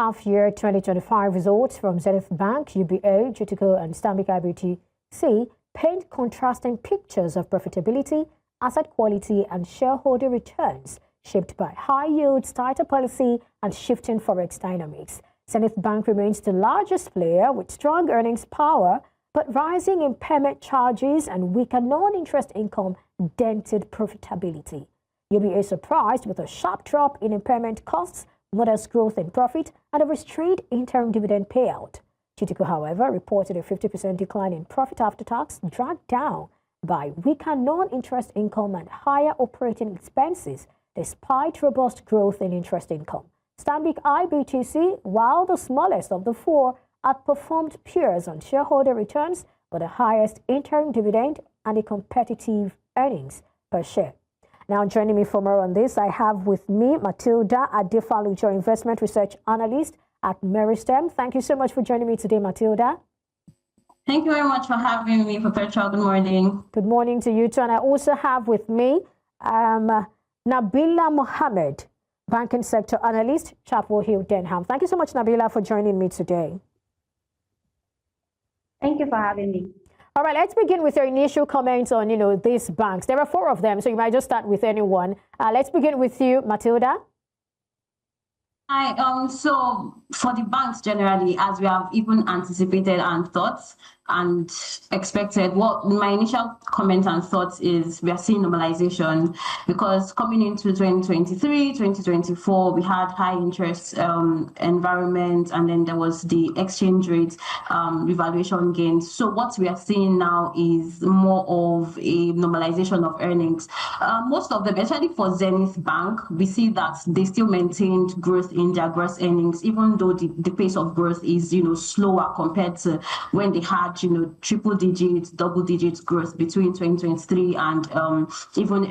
half-year 2025 results from Zenith Bank, UBA, GTCO, and Stanbic IBTC paint contrasting pictures of profitability, asset quality, and shareholder returns, shaped by high yields, tighter policy, and shifting forex dynamics. Zenith Bank remains the largest player with strong earnings power, but rising impairment charges and weaker non-interest income dented profitability. UBA surprised with a sharp drop in impairment costs, modest growth in profit, and a restrained interim dividend payout. GTCO, however, reported a 50% decline in profit after tax, dragged down by weaker non-interest income and higher operating expenses, despite robust growth in interest income. Stanbic IBTC, while the smallest of the four, outperformed peers on shareholder returns with the highest interim dividend and a competitive earnings per share. Now, joining me for more on this, I have with me Mtilda, Adefalujo, investment research analyst at Meristem. Thank you so much for joining me today, Mtilda. Thank you very much for having me, Professor. Good morning. Good morning to you too. And I also have with me Nabila Mohammed, banking sector analyst, Chapel Hill, Denham. Thank you so much, Nabila, for joining me today. Thank you for having me. All right, let's begin with your initial comments on, these banks. There are four of them, so you might just start with anyone. Let's begin with you, Mtilda. Hi. So for the banks generally, as we have even anticipated and thought and expected, what my initial comment and thoughts is we are seeing normalization, because coming into 2023, 2024, we had high interest environment, and then there was the exchange rate revaluation gains. So what we are seeing now is more of a normalization of earnings. Most of them, especially for Zenith Bank, we see that they still maintained growth in their gross earnings, even though the pace of growth is slower compared to when they had triple digits, double digits growth between 2023 and even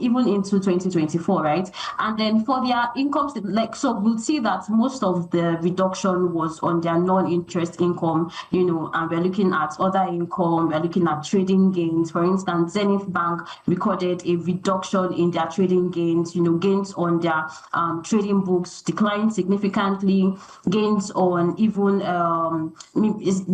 even into 2024, right? And then for their incomes, so we'll see that most of the reduction was on their non-interest income, and we're looking at other income, we're looking at trading gains. For instance, Zenith Bank recorded a reduction in their trading gains, gains on their trading books declined significantly, gains on even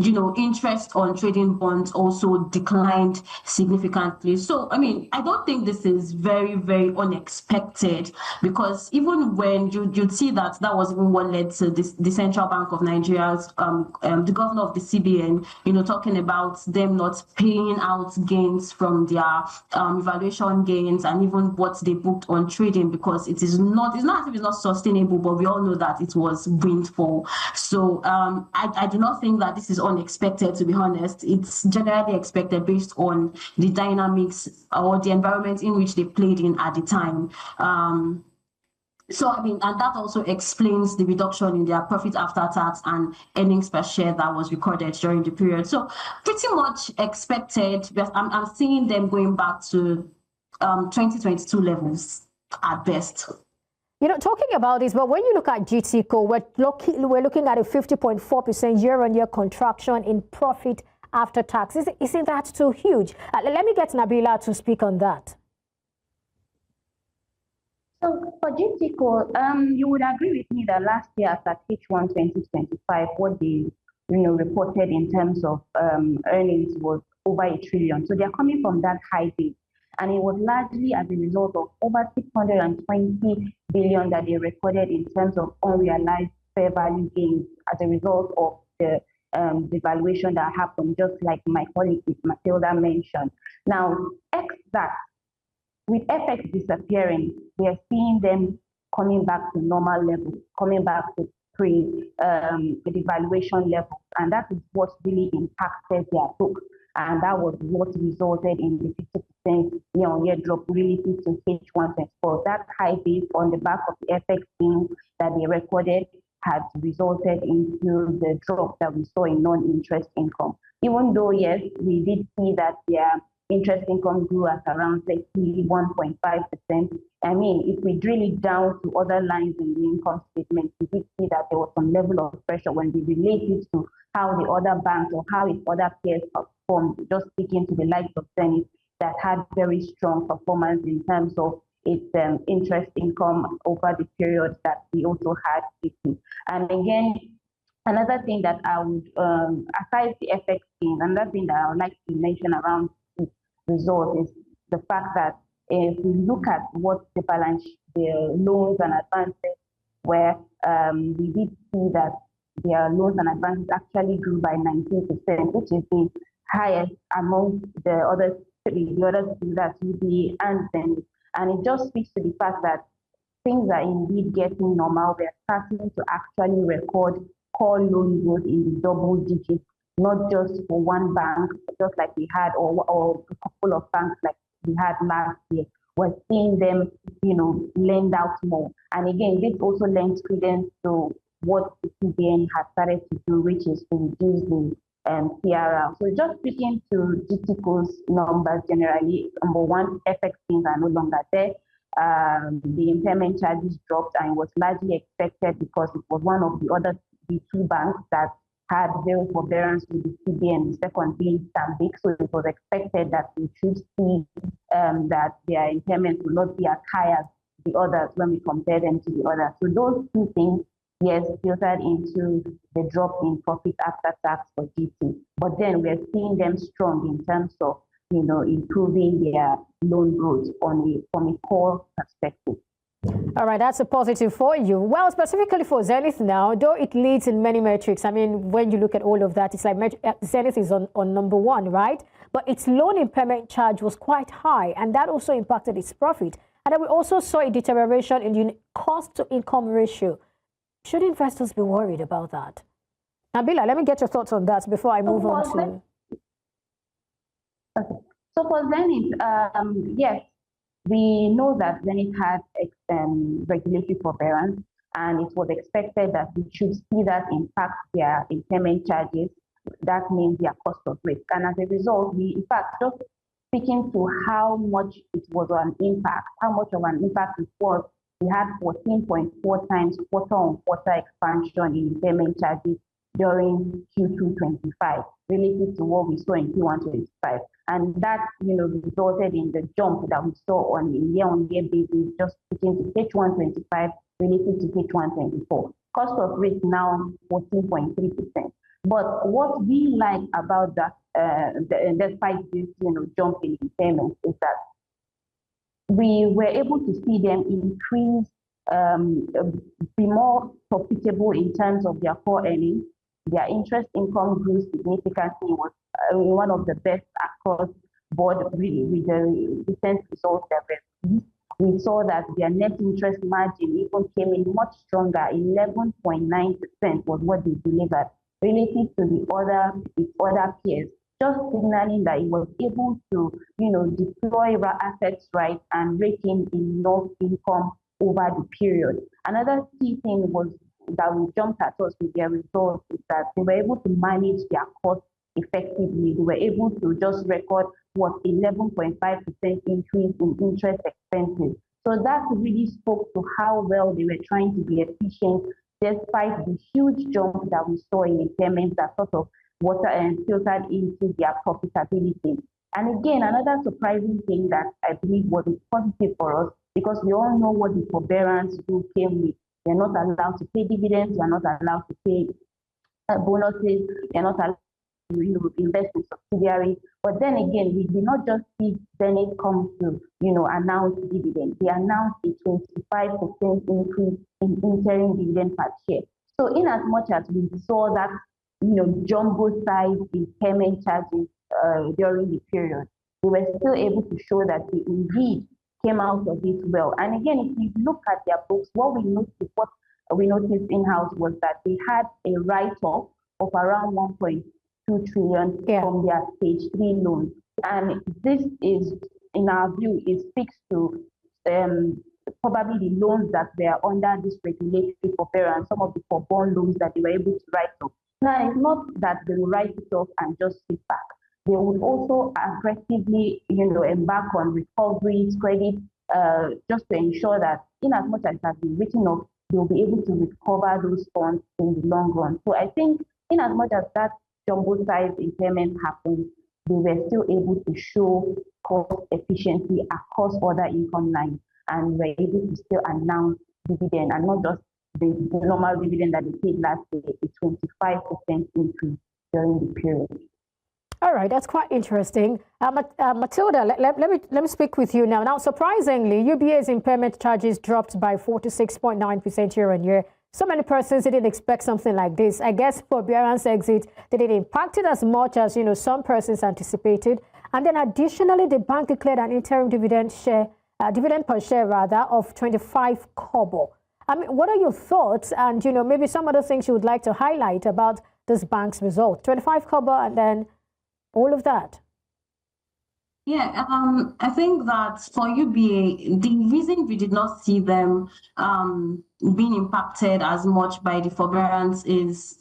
interest on trading bonds also declined significantly. So I don't think this is very, very unexpected, because even when you'd see that was even what led to the Central Bank of Nigeria's the governor of the CBN talking about them not paying out gains from their evaluation gains and even what they booked on trading, because it's not as if it's not sustainable, but we all know that it was windfall. So I do not think that this is unexpected, to be honest. It's generally expected based on the dynamics or the environment in which they played in at the time. And that also explains the reduction in their profit after tax and earnings per share that was recorded during the period. So pretty much expected. I'm seeing them going back to 2022 levels at best. Talking about this, but when you look at GTCO, we're looking at a 50.4% year-on-year contraction in profit after tax. Isn't that too huge? Let me get Nabila to speak on that. So for GTCO, you would agree with me that last year at H1 2025, what they reported in terms of earnings was over 1 trillion. So they're coming from that high base. And it was largely as a result of over 620 billion that they recorded in terms of unrealized fair value gains as a result of the devaluation that happened, just like my colleague Mtilda mentioned. Now, that, with FX disappearing, we are seeing them coming back to normal levels, coming back to pre-devaluation levels, and that is what really impacted their book. And that was what resulted in the 50% year-on-year drop relative to H124. That high base on the back of the FX gains that they recorded had resulted into the drop that we saw in non-interest income. Even though, yes, we did see that their interest income grew at around 31.5%. If we drill it down to other lines in the income statement, we did see that there was some level of pressure when we relate it to how the other banks or how its other peers performed, just speaking to the likes of Zenith that had very strong performance in terms of its interest income over the period that we also had GT. And again, another thing that I would, aside the FX thing, another thing that I would like to mention around this result is the fact that if we look at what the balance, the loans and advances where we did see that their loans and advances actually grew by 19%, which is the highest among the other three, that's UBA and Zenith. And it just speaks to the fact that things are indeed getting normal. We're starting to actually record core loan growth in the double digits, not just for one bank, just like we had, or a couple of banks like we had last year. We're seeing them, lend out more. And again, this also lends credence to what the CBN has started to do, which is to reduce the CRR. So just speaking to GTCO's numbers generally, number one, FX things are no longer there. The impairment charges dropped, and it was largely expected because it was one of the two banks that had zero forbearance with the CBN, the second being Stanbic. So it was expected that we should see that their impairment will not be as high as the others when we compare them to the others. So those two things, yes, filtered into the drop in profit after tax for GT. But then we're seeing them strong in terms of, improving their loan growth from a core perspective. All right, that's a positive for you. Well, specifically for Zenith now, though it leads in many metrics. I mean, when you look at all of that, it's like Zenith is on number one, right? But its loan impairment charge was quite high, and that also impacted its profit. And then we also saw a deterioration in the cost-to-income ratio. Should investors be worried about that? Nabila, let me get your thoughts on that before I move on to... Okay. So for Zenith, yes, we know that Zenith had regulatory forbearance, and it was expected that we should see that impact their impairment charges. That means their cost of risk. And as a result, we, in fact, just speaking to how much it was an impact, how much of an impact it was, we had 14.4 times quarter-on-quarter expansion in impairment charges during Q2 25 relative to what we saw in Q1 25. And that, resulted in the jump that we saw on a year-on-year basis, just speaking to H1 25 relative to H1 24. Cost of risk now 14.3%. But what we like about that, despite this, jump in impairment, is that we were able to see them increase, be more profitable in terms of their core earnings. Their interest income grew significantly. It was one of the best across board, really, with the recent results that we saw that their net interest margin even came in much stronger. 11.9% was what they delivered relative to the other peers, just signaling that it was able to, deploy assets right and rake in enough income over the period. Another key thing was that we jumped at us with their results is that they were able to manage their costs effectively. They were able to just record 11.5% increase in interest expenses. So that really spoke to how well they were trying to be efficient despite the huge jump that we saw in impairments that sort of filtered into their profitability. And again, another surprising thing that I believe was positive for us, because we all know what the forbearance rule came with. They're not allowed to pay dividends, they're not allowed to pay bonuses, they're not allowed to invest in subsidiaries. But then again, we did not just see Zenith come to announce dividend. They announced a 25% increase in interim dividend per share. So in as much as we saw that jumbo size impairment charges during the period, we were still able to show that they indeed came out of it well. And again, if you look at their books, what we noticed in-house was that they had a write-off of around 1.2 trillion from their stage 3 loans. And this is, in our view, it speaks to probably the loans that were under this regulatory forbearance, some of the forborne loans that they were able to write off. Now, it's not that they will write it off and just sit back. They would also aggressively, embark on recoveries, credit, just to ensure that in as much as it has been written off, they'll be able to recover those funds in the long run. So I think in as much as that jumbo size impairment happened, they were still able to show cost efficiency across other income lines. and were able to still announce dividend, and not just the normal dividend that they paid last year, a 25% increase during the period. All right, that's quite interesting. Mtilda, let me speak with you now. Now, surprisingly, UBA's impairment charges dropped by 46.9% year on year. So many persons didn't expect something like this. I guess forbearance exit didn't impact it as much as some persons anticipated. And then additionally, the bank declared an interim dividend per share rather of 25 kobo. I mean, what are your thoughts? And maybe some other things you would like to highlight about this bank's result. 25 kobo and then all of that. Yeah, I think that for UBA, the reason we did not see them being impacted as much by the forbearance is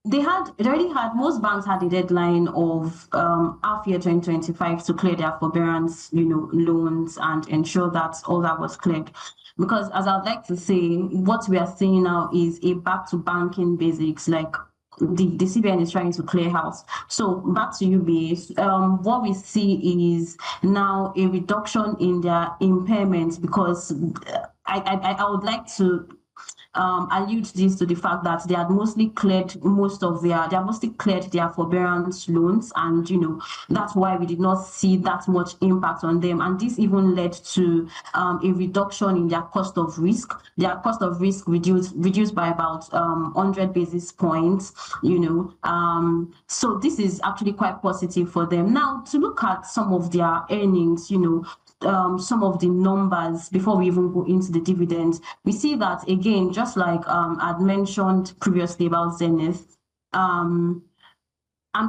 most banks had a deadline of half year 2025 to clear their forbearance, loans and ensure that all that was cleared. Because as I'd like to say, what we are seeing now is a back to banking basics, like the CBN is trying to clear house. So back to UBA, what we see is now a reduction in their impairments, because I would like to allude this to the fact that they had mostly cleared their forbearance loans, and that's why we did not see that much impact on them. And this even led to a reduction in their cost of risk. Their cost of risk reduced by about 100 basis points. So this is actually quite positive for them. Now, to look at some of their earnings, some of the numbers before we even go into the dividends, we see that again, just like I'd mentioned previously about Zenith, I'm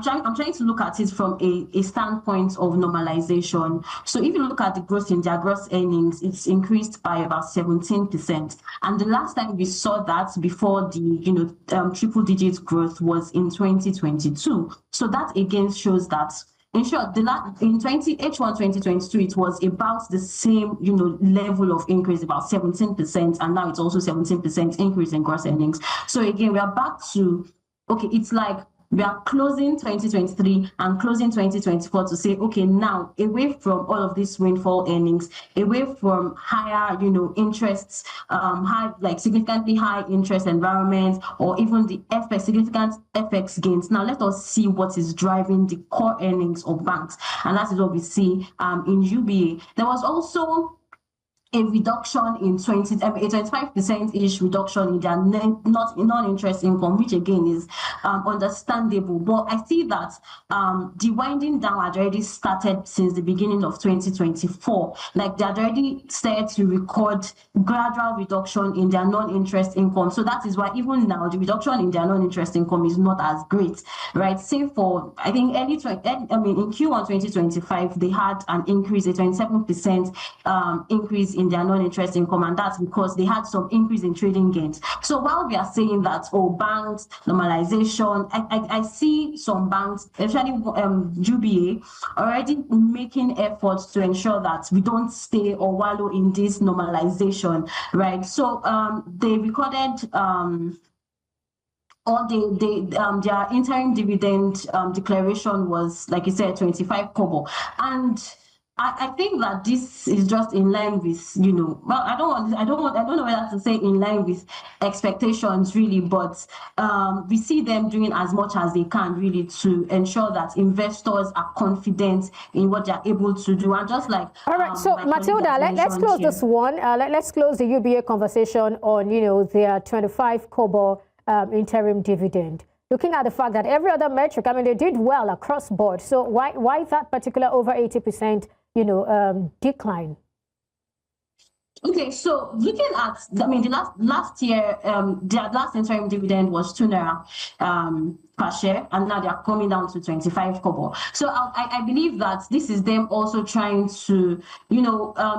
trying to look at it from a standpoint of normalization. So if you look at the growth in their gross earnings, it's increased by about 17%. And the last time we saw that before the triple digit growth was in 2022. So that again shows that, in short, H1 2022, it was about the same, level of increase, about 17%, and now it's also 17% increase in gross earnings. So again, we are back to, okay, it's like we are closing 2023 and closing 2024 to say, okay, now away from all of these windfall earnings, away from higher, interests, significantly high interest environment, or even the significant FX gains. Now let us see what is driving the core earnings of banks, and that is what we see in UBA. There was also a reduction in a 25%-ish reduction in their non-interest income, which again is understandable. But I see that the winding down had already started since the beginning of 2024. Like they had already started to record gradual reduction in their non-interest income. So that is why even now the reduction in their non-interest income is not as great, right? Same for, I think, in Q1 2025, they had an increase, a 27% increase in their non-interest income, and that's because they had some increase in trading gains. So while we are saying that, banks, normalization, I see some banks, especially UBA, already making efforts to ensure that we don't stay or wallow in this normalization, right? So they recorded their interim dividend declaration was, like you said, 25 kobo. And I think that this is just in line with, I don't know whether to say in line with expectations really, but we see them doing as much as they can really to ensure that investors are confident in what they're able to do. And just like, all right, so Mtilda, let's close this one. Let's close the UBA conversation on, their 25 kobo interim dividend. Looking at the fact that every other metric, they did well across board. So why that particular over 80%, decline? Okay, so looking at, the last year, their last interim dividend was 2 naira per share, and now they are coming down to 25 kobo. So I believe that this is them also trying to,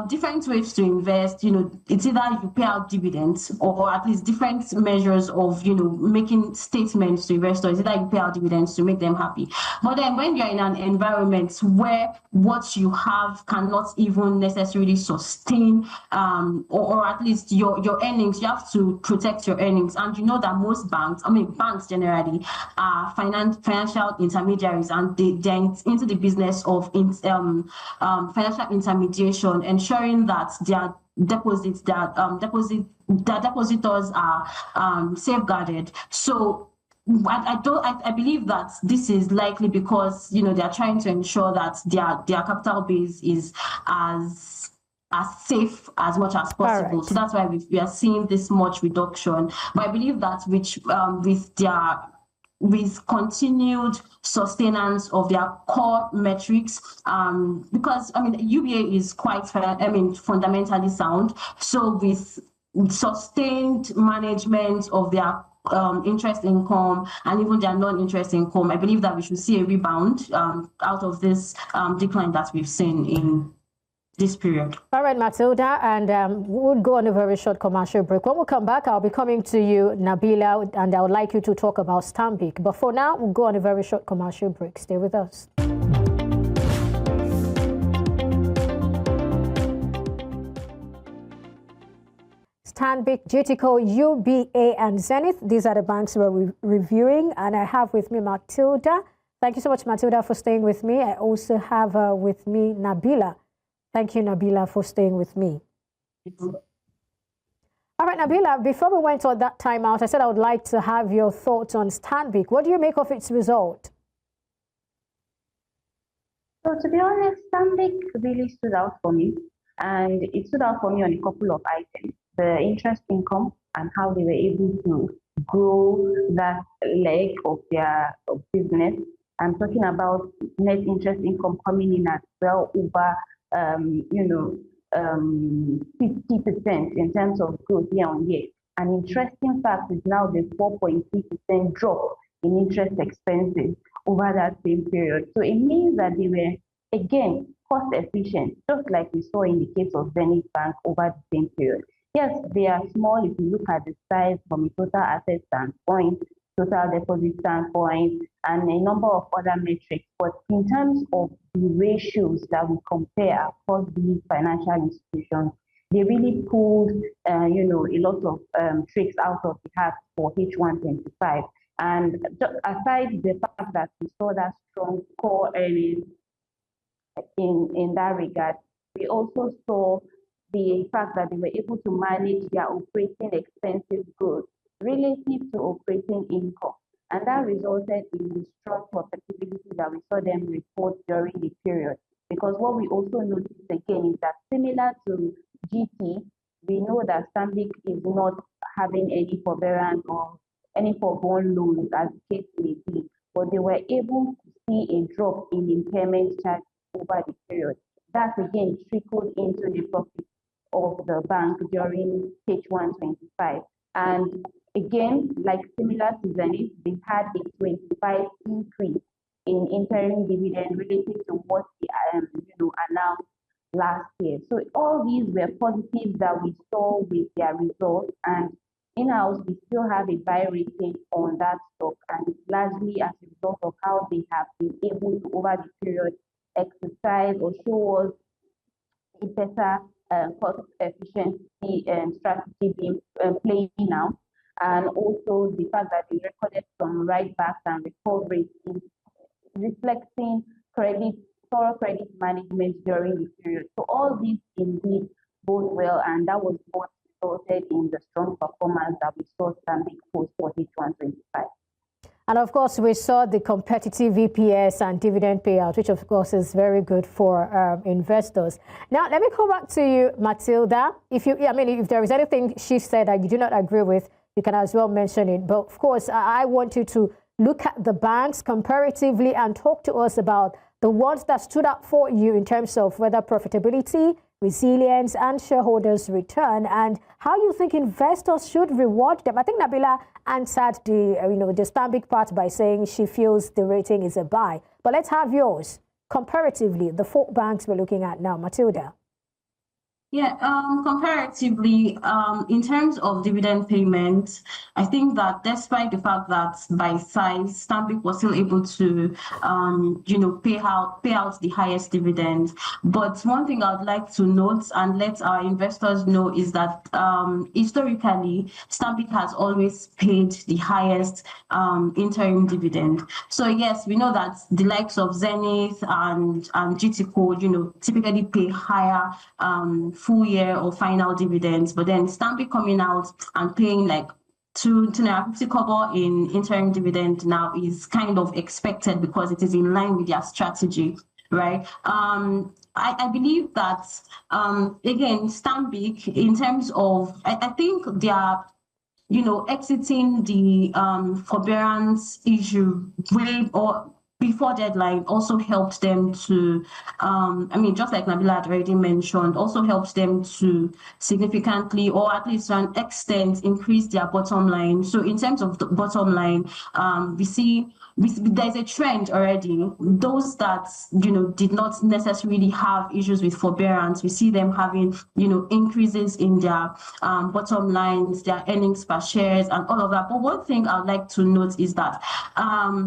different ways to invest. It's either you pay out dividends or at least different measures of, making statements to investors. Either you pay out dividends to make them happy. But then when you're in an environment where what you have cannot even necessarily sustain, or at least your earnings, you have to protect your earnings. And you know that most banks, banks generally, are are financial intermediaries, and they're into the business of financial intermediation, ensuring that their deposits, their depositors are safeguarded. So I believe that this is likely because they are trying to ensure that their capital base is as safe as much as possible. Right. So that's why we are seeing this much reduction. But I believe that with continued sustenance of their core metrics, because UBA is quite fundamentally sound. So with sustained management of their interest income and even their non-interest income, I believe that we should see a rebound out of this decline that we've seen in this period. All right, Mtilda, and we'll go on a very short commercial break. When we come back, I'll be coming to you, Nabila, and I would like you to talk about Stanbic. But for now, we'll go on a very short commercial break. Stay with us. Stanbic, GTCO, UBA, and Zenith. These are the banks we're reviewing, and I have with me Mtilda. Thank you so much, Mtilda, for staying with me. I also have with me Nabila. Thank you, Nabila, for staying with me. All right, Nabila, before we went on that timeout, I said I would like to have your thoughts on Stanbic. What do you make of its result? So to be honest, Stanbic really stood out for me. And it stood out for me on a couple of items. The interest income and how they were able to grow that leg of their business. I'm talking about net interest income coming in at well over 50% in terms of growth year on year. An interesting fact is now the 4.3% drop in interest expenses over that same period. So it means that they were, again, cost efficient, just like we saw in the case of Zenith Bank over the same period. Yes, they are small if you look at the size from a total asset standpoint, total deposit standpoint, and a number of other metrics. But in terms of the ratios that we compare across these financial institutions, they really pulled, a lot of tricks out of the hat for H125. And aside the fact that we saw that strong core earnings in that regard, we also saw the fact that they were able to manage their operating expenses growth relative to operating income. And that resulted in the strong profitability that we saw them report during the period. Because what we also noticed again is that similar to GT, we know that Stanbic is not having any forbearance or any forborne loans as the case may be, but they were able to see a drop in impairment charge over the period. That again trickled into the profit of the bank during H125. And again, like similar to Zenith, they had a 25 increase in interim dividend relative to what they announced last year. So all these were positives that we saw with their results, and in-house we still have a buy rating on that stock, and it's largely as a result of how they have been able to over the period exercise or show us a better cost efficiency strategy being playing out, and also the fact that they recorded some write-backs and recoveries in reflecting thorough credit management during the period. So all these indeed bode well, and that was what resulted in the strong performance that we saw Stanbic post for H125. And of course, we saw the competitive EPS and dividend payout, which of course is very good for investors. Now, let me come back to you, Mtilda. If there is anything she said that you do not agree with, you can as well mention it. But of course, I want you to look at the banks comparatively and talk to us about the ones that stood up for you in terms of whether profitability, resilience, and shareholders' return, and how you think investors should reward them. I think Nabila answered the Stanbic part by saying she feels the rating is a buy. But let's have yours comparatively, the 4 banks we're looking at now. Mtilda. Yeah, comparatively, in terms of dividend payments, I think that despite the fact that by size, Stanbic was still able to, pay out the highest dividend. But one thing I'd like to note and let our investors know is that historically, Stanbic has always paid the highest interim dividend. So yes, we know that the likes of Zenith and GTCO, typically pay higher full year or final dividends, but then Stanbic coming out and paying like 250 kobo in interim dividend now is kind of expected because it is in line with their strategy, right? I believe that again, Stanbic in terms of I think they are exiting the forbearance issue way or before deadline also helped them to, just like Nabila had already mentioned, also helps them to significantly, or at least to an extent, increase their bottom line. So in terms of the bottom line, we see there's a trend already. Those that did not necessarily have issues with forbearance, we see them having increases in their bottom lines, their earnings per shares, and all of that. But one thing I'd like to note is that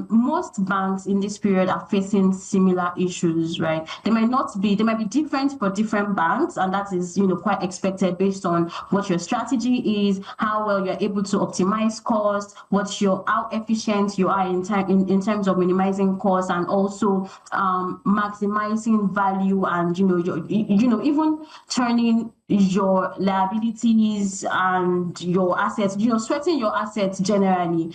most banks in this period are facing similar issues, right? They might be different for different banks, and that is quite expected based on what your strategy is, how well you're able to optimize costs, how efficient you are in terms of minimizing costs and also maximizing value and even turning your liabilities and your assets, sweating your assets generally.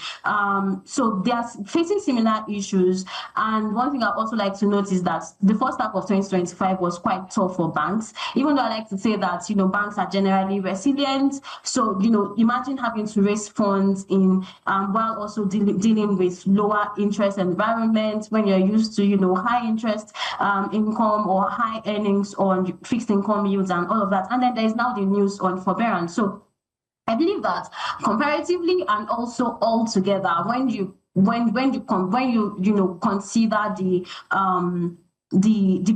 So they are facing similar issues. And one thing I also like to note is that the first half of 2025 was quite tough for banks, even though I like to say that banks are generally resilient. So imagine having to raise funds in while also dealing with lower interest environment when you're used to high interest income or high earnings on fixed income yields and all of that. And then there is now the news on forbearance. So I believe that comparatively and also altogether, when you consider the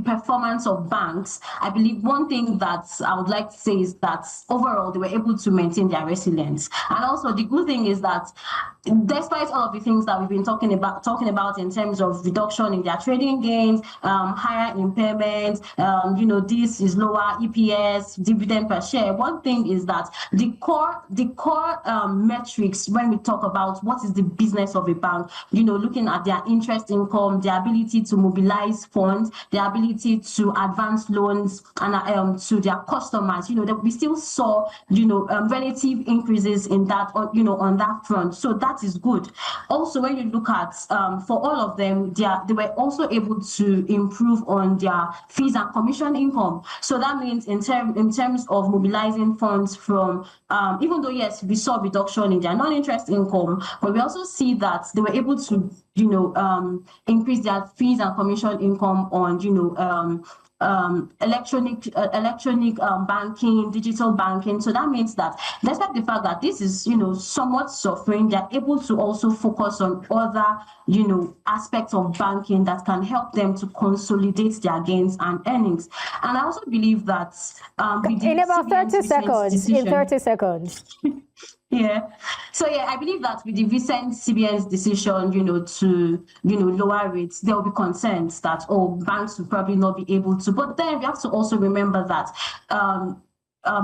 performance of banks, I believe one thing that I would like to say is that overall they were able to maintain their resilience. And also the good thing is that despite all of the things that we've been talking about in terms of reduction in their trading gains, higher impairment, this is lower EPS, dividend per share. One thing is that the core metrics when we talk about what is the business of a bank, looking at their interest income, their ability to mobilize funds, their ability to advance loans and to their customers, that we still saw relative increases in that on that front. So that is good. Also, when you look at for all of them, they were also able to improve on their fees and commission income. So that means in terms of mobilizing funds from even though yes, we saw reduction in their non-interest income, but we also see that they were able to increase their fees and commission income on electronic banking, digital banking. So that means that despite the fact that this is somewhat suffering, they're able to also focus on other aspects of banking that can help them to consolidate their gains and earnings. And I also believe that in about 30 seconds, in 30 seconds. Yeah. So yeah, I believe that with the recent CBN's decision, to lower rates, there will be concerns that banks will probably not be able to. But then we have to also remember that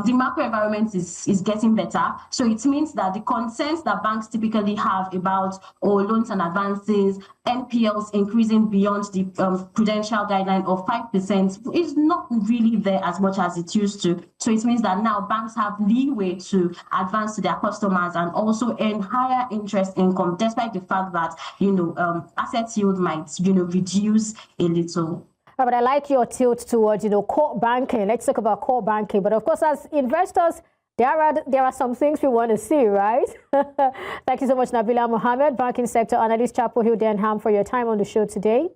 the macro environment is getting better. So it means that the concerns that banks typically have about loans and advances, NPLs increasing beyond the prudential guideline of 5% is not really there as much as it used to. So it means that now banks have leeway to advance to their customers and also earn higher interest income, despite the fact that asset yield might reduce a little. But I like your tilt towards, core banking. Let's talk about core banking. But of course, as investors, there are some things we want to see, right? Thank you so much, Nabila Mohammed, banking sector analyst, Chapel Hill, Denham, for your time on the show today.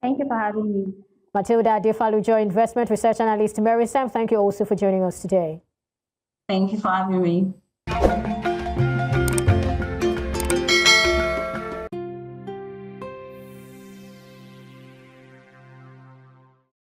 Thank you for having me. Mtilda, Adefalujo, investment research analyst, Meristem. Thank you also for joining us today. Thank you for having me.